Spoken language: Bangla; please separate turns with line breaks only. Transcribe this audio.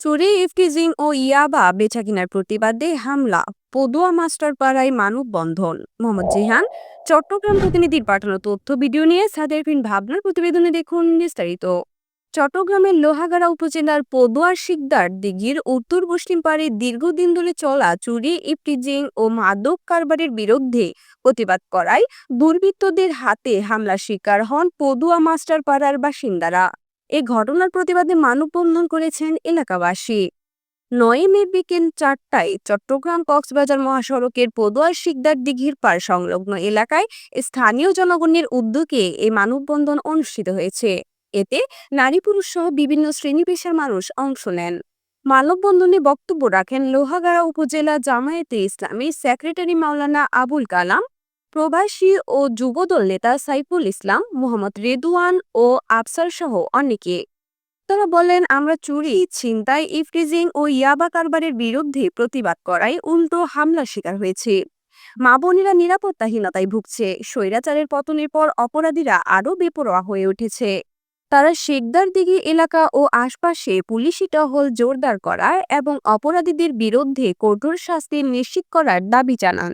চুরি, ইফটিজিং ও ইয়াবা বেচাকেনার প্রতিবাদে হামলা, পদুয়া মাস্টারপাড়ায় মানববন্ধন। মোহাম্মদ জিহান, চট্টগ্রাম প্রতিনিধির পাঠানো তথ্য ভিডিও নিয়ে সাদের বিন ভাবনার প্রতিবেদনে দেখুন বিস্তারিত। চট্টগ্রামের লোহাগাড়া উপজেলার পদুয়ার শিকদার দিঘির উত্তর পশ্চিম পাড়ে দীর্ঘদিন ধরে চলা চুরি, ইফটিজিং ও মাদক কারবারের বিরুদ্ধে প্রতিবাদ করায় দুর্বৃত্তদের হাতে হামলার শিকার হন পদুয়া মাস্টারপাড়ার বাসিন্দারা। এ ঘটনার প্রতিবাদে মানববন্ধন করেছেন এলাকাবাসী। ৯ মে বিকেল ৪টায় চট্টগ্রাম কক্সবাজার মহাসড়কের পদুয়ার শিকদার দিঘির পাড় সংলগ্ন এলাকায় স্থানীয় জনগণের উদ্যোগে এই মানববন্ধন অনুষ্ঠিত হয়েছে। এতে নারী পুরুষ সহ বিভিন্ন শ্রেণী পেশার মানুষ অংশ নেন। মানববন্ধনে বক্তব্য রাখেন লোহাগাড়া উপজেলা জামায়াতে ইসলামী সেক্রেটারি মাওলানা আবুল কালাম, প্রবাসী ও যুবদল নেতা সাইফুল ইসলাম, মোহাম্মদ রেদুয়ান ও আফসার সহ অনেকে। তারা বলেন, আমরা চুরি, ছিনতাই, ইফটিজিং ও ইয়াবা কারবারের বিরুদ্ধে প্রতিবাদ করায় উল্টো হামলার শিকার হয়েছে। মা বোনেরা নিরাপত্তাহীনতায় ভুগছে। স্বৈরাচারের পতনের পর অপরাধীরা আরও বেপরোয়া হয়ে উঠেছে। তারা শেখদার দিঘি এলাকা ও আশপাশে পুলিশি টহল জোরদার করা এবং অপরাধীদের বিরুদ্ধে কঠোর শাস্তি নিশ্চিত করার দাবি জানান।